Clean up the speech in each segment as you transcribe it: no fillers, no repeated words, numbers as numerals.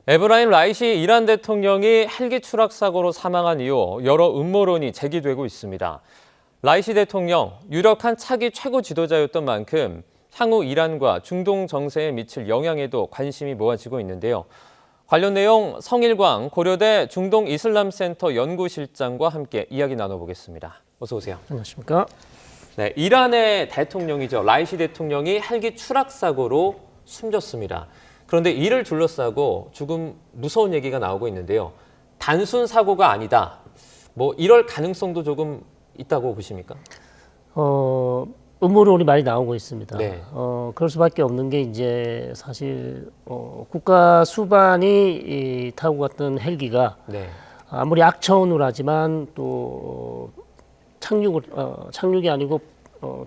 에브라임 라이시 이란 대통령이 헬기 추락 사고로 사망한 이후 여러 음모론이 제기되고 있습니다. 라이시 대통령, 유력한 차기 최고 지도자였던 만큼 향후 이란과 중동 정세에 미칠 영향에도 관심이 모아지고 있는데요. 관련 내용 성일광 고려대 중동 이슬람센터 연구실장과 함께 이야기 나눠보겠습니다. 어서 오세요. 안녕하십니까? 네, 이란의 대통령이죠. 라이시 대통령이 헬기 추락 사고로 숨졌습니다. 그런데 이를 둘러싸고 조금 무서운 얘기가 나오고 있는데요. 단순 사고가 아니다. 이럴 가능성도 조금 있다고 보십니까? 음모론이 많이 나오고 있습니다. 네. 그럴 수밖에 없는 게 이제 사실 국가 수반이 타고 갔던 헬기가 네. 아무리 악천후를 하지만 또 착륙이 아니고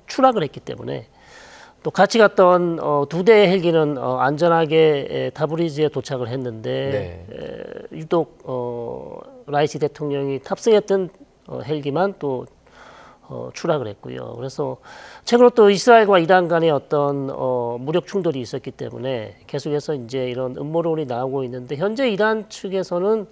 추락을 했기 때문에 또 같이 갔던 두 대의 헬기는 안전하게 타브리즈에 도착을 했는데 유독 라이시 대통령이 탑승했던 헬기만 또 추락을 했고요. 그래서 최근에 또 이스라엘과 이란 간의 어떤 무력 충돌이 있었기 때문에 계속해서 이제 이런 음모론이 나오고 있는데 현재 이란 측에서는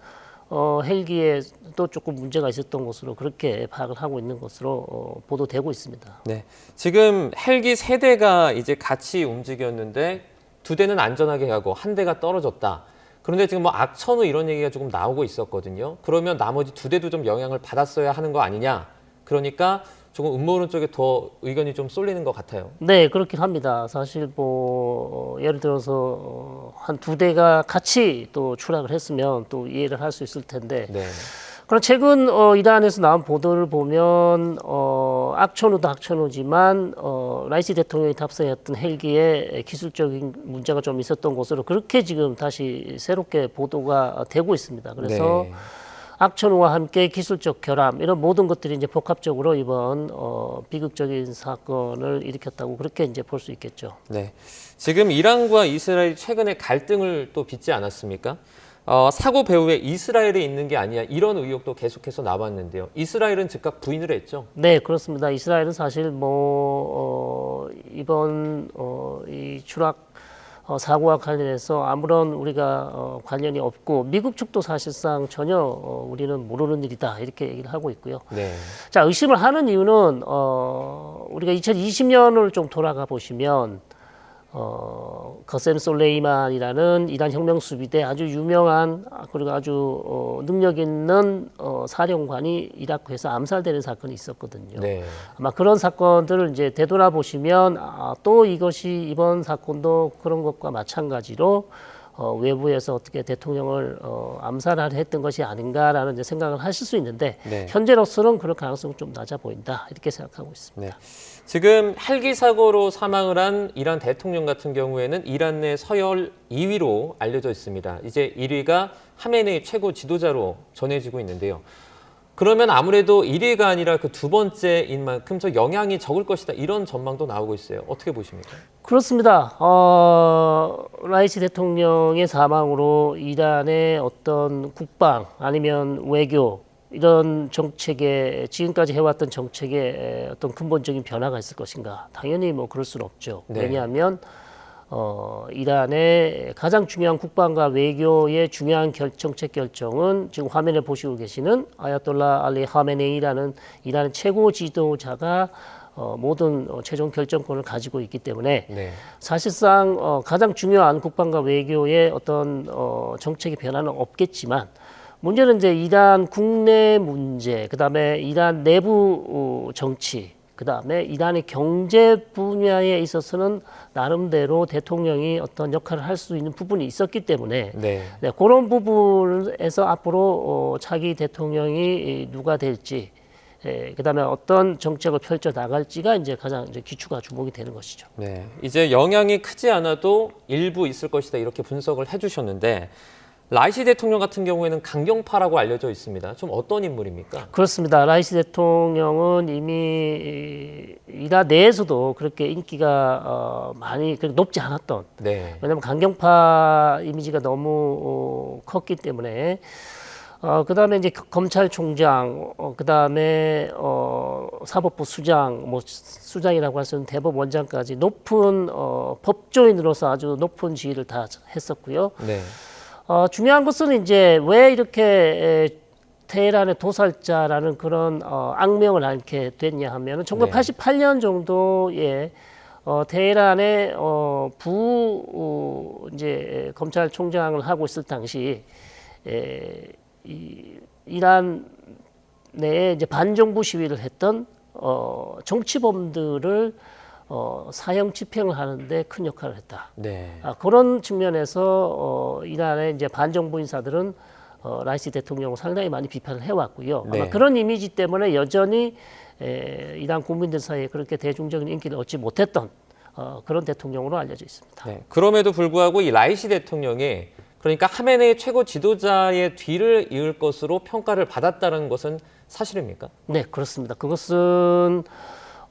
헬기에 또 조금 문제가 있었던 것으로 그렇게 파악을 하고 있는 것으로 보도되고 있습니다. 네. 지금 헬기 3대가 이제 같이 움직였는데 2대는 안전하게 가고 1대가 떨어졌다. 그런데 지금 악천후 이런 얘기가 조금 나오고 있었거든요. 그러면 나머지 2대도 좀 영향을 받았어야 하는 거 아니냐. 그러니까 조금 음모론 쪽에 더 의견이 좀 쏠리는 것 같아요. 네, 그렇긴 합니다. 사실 예를 들어서 한 2대가 같이 또 추락을 했으면 또 이해를 할 수 있을 텐데. 네. 그럼 최근 이란에서 나온 보도를 보면 악천후도 악천후지만 라이시 대통령이 탑승했던 헬기에 기술적인 문제가 좀 있었던 것으로 그렇게 지금 다시 새롭게 보도가 되고 있습니다. 그래서 네. 악천후와 함께 기술적 결함 이런 모든 것들이 이제 복합적으로 이번 비극적인 사건을 일으켰다고 그렇게 이제 볼 수 있겠죠. 네. 지금 이란과 이스라엘이 최근에 갈등을 또 빚지 않았습니까? 사고 배후에 이스라엘이 있는 게 아니야 이런 의혹도 계속해서 나왔는데요. 이스라엘은 즉각 부인을 했죠. 네, 그렇습니다. 이스라엘은 사실 이번 이 추락 사고와 관련해서 아무런 우리가 관련이 없고 미국 측도 사실상 전혀 우리는 모르는 일이다 이렇게 얘기를 하고 있고요. 네. 자, 의심을 하는 이유는 우리가 2020년을 좀 돌아가 보시면 거셈 솔레이만이라는 이란 혁명 수비대 아주 유명한 그리고 아주 능력 있는 사령관이 이라크에서 암살되는 사건이 있었거든요. 네. 아마 그런 사건들을 이제 되돌아보시면 또 이것이 이번 사건도 그런 것과 마찬가지로 외부에서 어떻게 대통령을 암살하려 했던 것이 아닌가라는 이제 생각을 하실 수 있는데 네. 현재로서는 그럴 가능성은 좀 낮아 보인다 이렇게 생각하고 있습니다. 네. 지금 헬기 사고로 사망을 한 이란 대통령 같은 경우에는 이란 내 서열 2위로 알려져 있습니다. 이제 1위가 하메네이 최고 지도자로 전해지고 있는데요. 그러면 아무래도 1위가 아니라 그 2번째인 만큼 저 영향이 적을 것이다 이런 전망도 나오고 있어요. 어떻게 보십니까? 그렇습니다. 라이시 대통령의 사망으로 이란의 어떤 국방 아니면 외교 이런 정책에 지금까지 해왔던 정책에 어떤 근본적인 변화가 있을 것인가? 당연히 그럴 수는 없죠. 네. 왜냐하면 이란의 가장 중요한 국방과 외교의 중요한 정책 결정은 지금 화면에 보시고 계시는 아야톨라 알리 하메네이라는 이란의 최고 지도자가 모든 최종 결정권을 가지고 있기 때문에 네. 사실상 가장 중요한 국방과 외교의 어떤 정책의 변화는 없겠지만 문제는 이제 이란 국내 문제, 그다음에 이란 내부 정치, 그다음에 이란의 경제 분야에 있어서는 나름대로 대통령이 어떤 역할을 할 수 있는 부분이 있었기 때문에 네. 그런 부분에서 앞으로 차기 대통령이 누가 될지, 그다음에 어떤 정책을 펼쳐 나갈지가 이제 가장 이제 기초가 주목이 되는 것이죠. 네. 이제 영향이 크지 않아도 일부 있을 것이다 이렇게 분석을 해주셨는데. 라이시 대통령 같은 경우에는 강경파라고 알려져 있습니다. 좀 어떤 인물입니까? 그렇습니다. 라이시 대통령은 이미 이란 내에서도 그렇게 인기가 많이 높지 않았던. 네. 왜냐하면 강경파 이미지가 너무 컸기 때문에. 그다음에 이제 검찰총장, 그다음에 사법부 수장, 수장이라고 할 수 있는 대법원장까지 높은 법조인으로서 아주 높은 지위를 다 했었고요. 네. 중요한 것은 이제 왜 이렇게 테헤란의 도살자라는 그런 악명을 앓게 됐냐 하면은 1988년 정도에 테헤란의 이제 검찰총장을 하고 있을 당시 이란 내에 이제 반정부 시위를 했던 정치범들을 사형 집행을 하는데 큰 역할을 했다. 네. 그런 측면에서 이란의 이제 반정부 인사들은 라이시 대통령을 상당히 많이 비판을 해왔고요. 네. 아마 그런 이미지 때문에 여전히 이란 국민들 사이에 그렇게 대중적인 인기를 얻지 못했던 그런 대통령으로 알려져 있습니다. 네. 그럼에도 불구하고 이 라이시 대통령이 그러니까 하메네이 최고 지도자의 뒤를 이을 것으로 평가를 받았다는 것은 사실입니까? 네, 그렇습니다. 그것은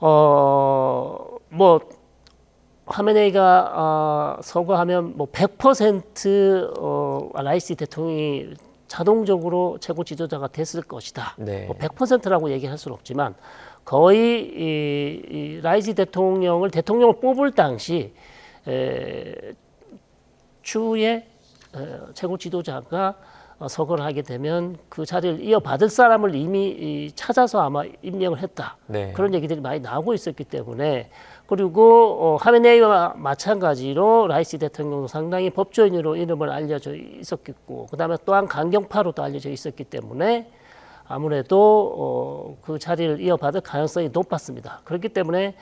뭐 하메네이가 서거하면 뭐 100% 라이시 대통령이 자동적으로 최고 지도자가 됐을 것이다. 네. 뭐 100%라고 얘기할 수는 없지만 거의 이 라이시 대통령을 뽑을 당시 추후에 최고 지도자가 서거를 하게 되면 그 자리를 이어받을 사람을 이미 찾아서 아마 임명을 했다. 네. 그런 얘기들이 많이 나오고 있었기 때문에 그리고 하메네이와 마찬가지로 라이시 대통령도 상당히 법조인으로 이름을 알려져 있었겠고 그다음에 또한 강경파로도 알려져 있었기 때문에 아무래도 그 자리를 이어받을 가능성이 높았습니다. 그렇기 때문에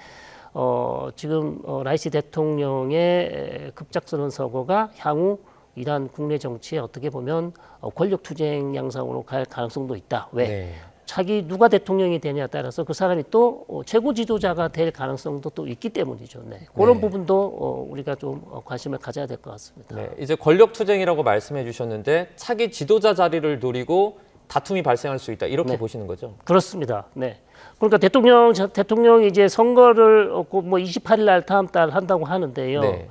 지금 라이시 대통령의 급작스러운 서거가 향후 이란 국내 정치에 어떻게 보면 권력 투쟁 양상으로 갈 가능성도 있다. 왜? 네. 자기 누가 대통령이 되냐에 따라서 그 사람이 또 최고 지도자가 될 가능성도 또 있기 때문이죠. 네. 그런 네. 부분도 우리가 좀 관심을 가져야 될 것 같습니다. 네. 이제 권력 투쟁이라고 말씀해 주셨는데 차기 지도자 자리를 노리고 다툼이 발생할 수 있다. 이렇게 네. 보시는 거죠? 그렇습니다. 네. 그러니까 대통령이 이제 선거를 뭐 28일 날 다음 달 한다고 하는데요. 네.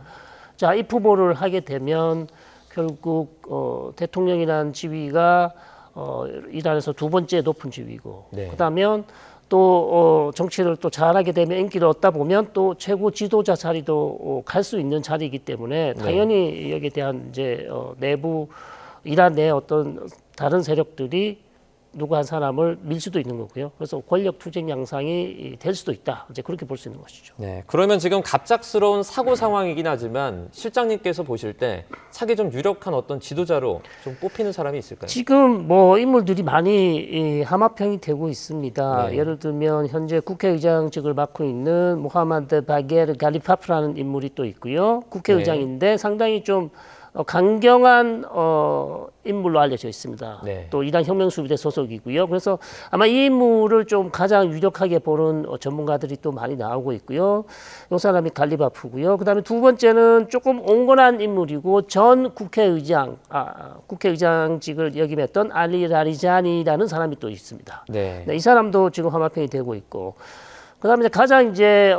자, 이 후보를 하게 되면 결국 대통령이라는 지위가 이란에서 두 번째 높은 지위고 네. 그다음에 또 정치를 또 잘하게 되면 인기를 얻다 보면 또 최고 지도자 자리도 갈 수 있는 자리이기 때문에 당연히 여기에 대한 이제 내부 이란 내 어떤 다른 세력들이 누구 한 사람을 밀 수도 있는 거고요. 그래서 권력 투쟁 양상이 될 수도 있다. 이제 그렇게 볼 수 있는 것이죠. 네. 그러면 지금 갑작스러운 사고 상황이긴 하지만 실장님께서 보실 때 차기 좀 유력한 어떤 지도자로 좀 뽑히는 사람이 있을까요? 지금 뭐 인물들이 많이 함합형이 되고 있습니다. 네. 예를 들면 현재 국회의장직을 맡고 있는 모하마드 바게르 갈리파프라는 인물이 또 있고요. 국회의장인데 상당히 좀 강경한 인물로 알려져 있습니다. 네. 또 이란 혁명수비대 소속이고요. 그래서 아마 이 인물을 좀 가장 유력하게 보는 전문가들이 또 많이 나오고 있고요. 이 사람이 갈리바프고요. 그다음에 두 번째는 조금 온건한 인물이고 전 국회의장직을 역임했던 알리 라리자니라는 사람이 또 있습니다. 네. 네, 이 사람도 지금 함합형이 되고 있고. 그다음에 가장 이제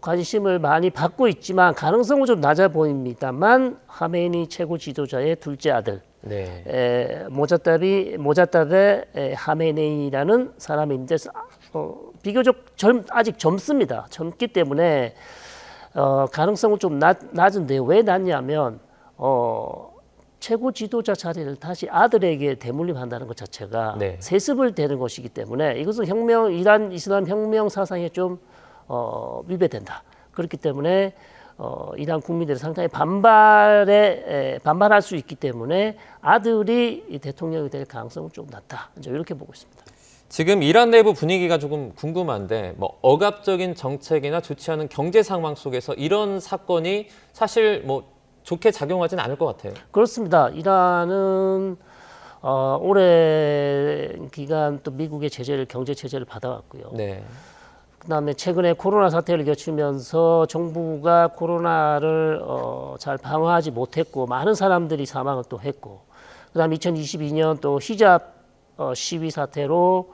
관심을 많이 받고 있지만 가능성은 좀 낮아 보입니다만 하메니 최고 지도자의 둘째 아들 네. 모자다베 하메네이라는 사람인데 비교적 아직 젊습니다. 젊기 때문에 가능성은 좀 낮은데요. 왜 낮냐면 최고 지도자 자리를 다시 아들에게 대물림한다는 것 자체가 네. 세습을 되는 것이기 때문에 이것은 이란 이슬람 혁명 사상에 좀 위배된다. 그렇기 때문에 이란 국민들이 상당히 반발할 수 있기 때문에 아들이 대통령이 될 가능성은 좀 낮다. 이제 이렇게 보고 있습니다. 지금 이란 내부 분위기가 조금 궁금한데 뭐 억압적인 정책이나 좋지 않은 경제 상황 속에서 이런 사건이 사실 뭐 좋게 작용하진 않을 것 같아요. 그렇습니다. 이란은 오랜 기간 또 미국의 경제 제재를 받아왔고요. 네. 그다음에 최근에 코로나 사태를 거치면서 정부가 코로나를 잘 방어하지 못했고 많은 사람들이 사망을 또 했고 그다음에 2022년 또 히잡 시위 사태로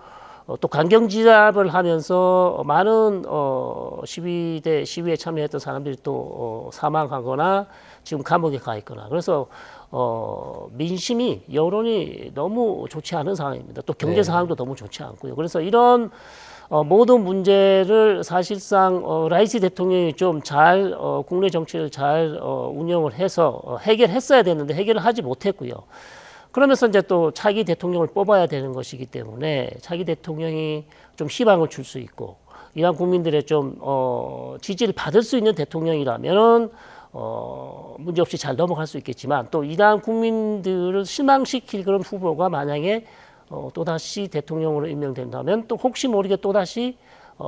또 강경지압을 하면서 많은 시위에 참여했던 사람들이 또 사망하거나 지금 감옥에 가 있거나 그래서 민심이 여론이 너무 좋지 않은 상황입니다. 또 경제 네. 상황도 너무 좋지 않고요. 그래서 이런 모든 문제를 사실상 라이시 대통령이 좀 잘 국내 정치를 잘 운영을 해서 해결했어야 되는데 해결을 하지 못했고요. 그러면서 이제 또 차기 대통령을 뽑아야 되는 것이기 때문에 차기 대통령이 좀 희망을 줄 수 있고 이란 국민들의 좀 지지를 받을 수 있는 대통령이라면은 문제 없이 잘 넘어갈 수 있겠지만 또 이란 국민들을 실망시킬 그런 후보가 만약에 또다시 대통령으로 임명된다면 또 혹시 모르게 또다시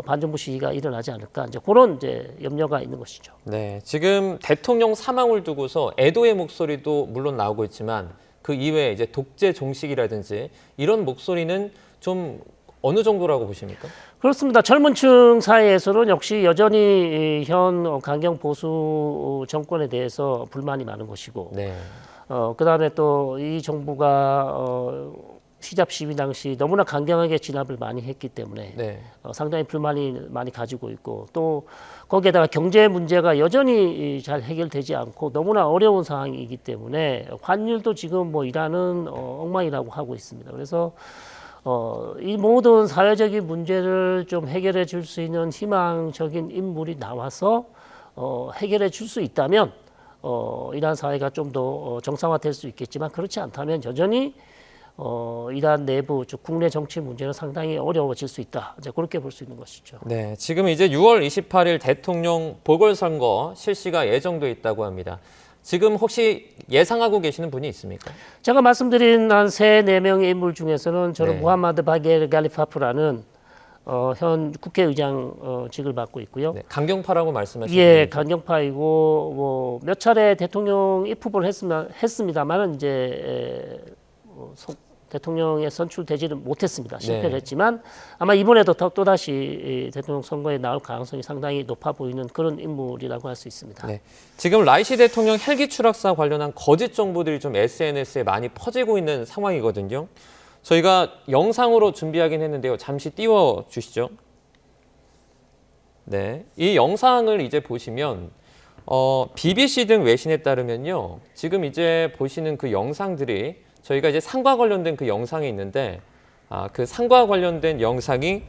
반정부 시기가 일어나지 않을까 이제 그런 이제 염려가 있는 것이죠. 네, 지금 대통령 사망을 두고서 애도의 목소리도 물론 나오고 있지만 그 이외에 이제 독재 종식이라든지 이런 목소리는 좀 어느 정도라고 보십니까? 그렇습니다. 젊은 층 사이에서는 역시 여전히 현 강경 보수 정권에 대해서 불만이 많은 것이고, 네. 그다음에 또 이 정부가 시잡 시위 당시 너무나 강경하게 진압을 많이 했기 때문에 네. 상당히 불만이 많이 가지고 있고 또 거기에다가 경제 문제가 여전히 잘 해결되지 않고 너무나 어려운 상황이기 때문에 환율도 지금 뭐 이란은 엉망이라고 하고 있습니다. 그래서 이 모든 사회적인 문제를 좀 해결해 줄 수 있는 희망적인 인물이 나와서 해결해 줄 수 있다면 이란 사회가 좀 더 정상화될 수 있겠지만 그렇지 않다면 여전히 이란 내부 즉 국내 정치 문제는 상당히 어려워질 수 있다. 이제 그렇게 볼 수 있는 것이죠. 네, 지금 이제 6월 28일 대통령 보궐선거 실시가 예정돼 있다고 합니다. 지금 혹시 예상하고 계시는 분이 있습니까? 제가 말씀드린 한 3-4명의 인물 중에서는 저는 네. 무함마드 바겔 갈리파프라는 현 국회의장직을 맡고 있고요. 네, 강경파라고 말씀하신 예, 분이죠? 강경파이고 뭐 몇 차례 대통령 입후보를 했습니다만은 이제 대통령에 선출되지는 못했습니다. 실패를 네. 했지만 아마 이번에도 또다시 대통령 선거에 나올 가능성이 상당히 높아 보이는 그런 인물이라고 할 수 있습니다. 네. 지금 라이시 대통령 헬기 추락사 관련한 거짓 정보들이 좀 SNS에 많이 퍼지고 있는 상황이거든요. 저희가 영상으로 준비하긴 했는데요. 잠시 띄워 주시죠. 네. 이 영상을 이제 보시면 BBC 등 외신에 따르면요. 지금 이제 보시는 그 영상들이 저희가 이제 상과 관련된 그 영상이 있는데 그 상과 관련된 영상이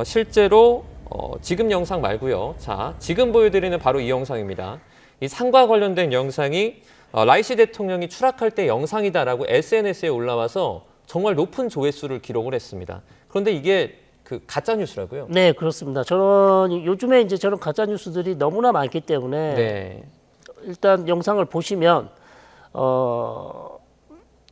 실제로 지금 영상 말고요. 자, 지금 보여드리는 바로 이 영상입니다. 이 상과 관련된 영상이 라이시 대통령이 추락할 때 영상이다라고 SNS에 올라와서 정말 높은 조회수를 기록을 했습니다. 그런데 이게 그 가짜 뉴스라고요? 네, 그렇습니다. 요즘에 이제 저런 가짜 뉴스들이 너무나 많기 때문에 네. 일단 영상을 보시면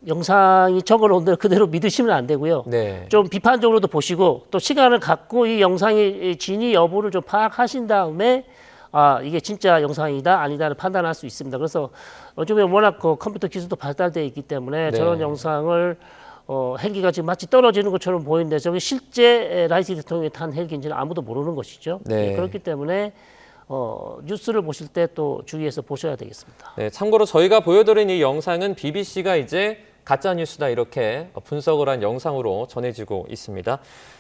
영상이 적어놓은 대로 그대로 믿으시면 안 되고요. 네. 좀 비판적으로도 보시고 또 시간을 갖고 이 영상이 진위 여부를 좀 파악하신 다음에 이게 진짜 영상이다 아니다를 판단할 수 있습니다. 그래서 요즘에 워낙 그 컴퓨터 기술도 발달되어 있기 때문에 네. 저런 영상을 헬기가 지금 마치 떨어지는 것처럼 보이는데 저게 실제 라이시 대통령이 탄 헬기인지는 아무도 모르는 것이죠. 네. 그렇기 때문에 뉴스를 보실 때 또 주의해서 보셔야 되겠습니다. 네, 참고로 저희가 보여드린 이 영상은 BBC가 이제 가짜 뉴스다 이렇게 분석을 한 영상으로 전해지고 있습니다.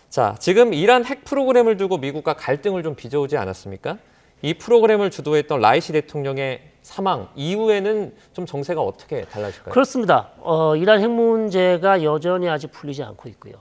자, 지금 이란 핵 프로그램을 두고 미국과 갈등을 좀 빚어오지 않았습니까? 이 프로그램을 주도했던 라이시 대통령의 사망 이후에는 좀 정세가 어떻게 달라질까요? 그렇습니다. 이란 핵 문제가 여전히 아직 풀리지 않고 있고요.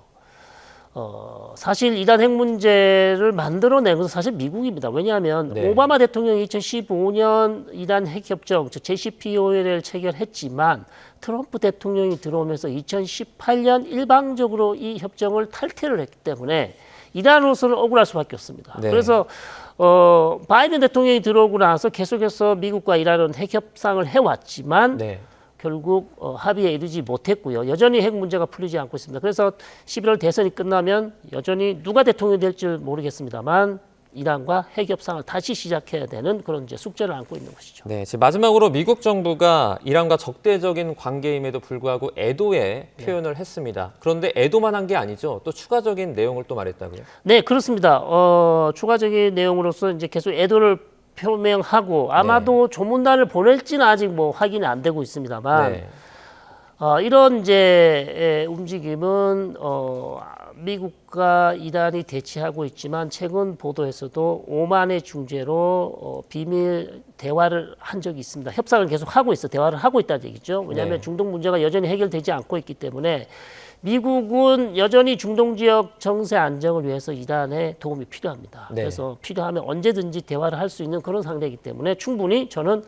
사실 이란 핵 문제를 만들어낸 것은 사실 미국입니다. 왜냐하면 네. 오바마 대통령이 2015년 이란 핵 협정, 즉 JCPOA를 체결했지만 트럼프 대통령이 들어오면서 2018년 일방적으로 이 협정을 탈퇴를 했기 때문에 이란으로서는 억울할 수밖에 없습니다. 네. 그래서 바이든 대통령이 들어오고 나서 계속해서 미국과 이란은 핵 협상을 해왔지만 네. 결국 합의에 이르지 못했고요. 여전히 핵 문제가 풀리지 않고 있습니다. 그래서 11월 대선이 끝나면 여전히 누가 대통령이 될지 모르겠습니다만 이란과 핵 협상을 다시 시작해야 되는 그런 이제 숙제를 안고 있는 것이죠. 네, 지금 마지막으로 미국 정부가 이란과 적대적인 관계임에도 불구하고 애도의 표현을 했습니다. 그런데 애도만 한 게 아니죠. 또 추가적인 내용을 또 말했다고요? 네, 그렇습니다. 추가적인 내용으로서 이제 계속 애도를 표명하고 아마도 조문단을 보낼지는 아직 뭐 확인이 안 되고 있습니다만 네. 이런 이제 움직임은 미국과 이란이 대치하고 있지만 최근 보도에서도 오만의 중재로 비밀 대화를 한 적이 있습니다. 협상을 계속 하고 있어, 대화를 하고 있다는 얘기죠. 왜냐하면 네. 중동 문제가 여전히 해결되지 않고 있기 때문에 미국은 여전히 중동 지역 정세 안정을 위해서 이란의 도움이 필요합니다. 네. 그래서 필요하면 언제든지 대화를 할 수 있는 그런 상대이기 때문에 충분히 저는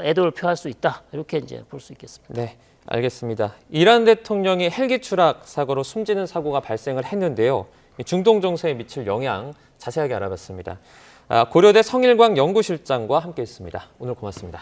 애도를 표할 수 있다, 이렇게 이제 볼 수 있겠습니다. 네, 알겠습니다. 이란 대통령이 헬기 추락 사고로 숨지는 사고가 발생을 했는데요. 중동 정세에 미칠 영향 자세하게 알아봤습니다. 고려대 성일광 연구실장과 함께했습니다. 오늘 고맙습니다.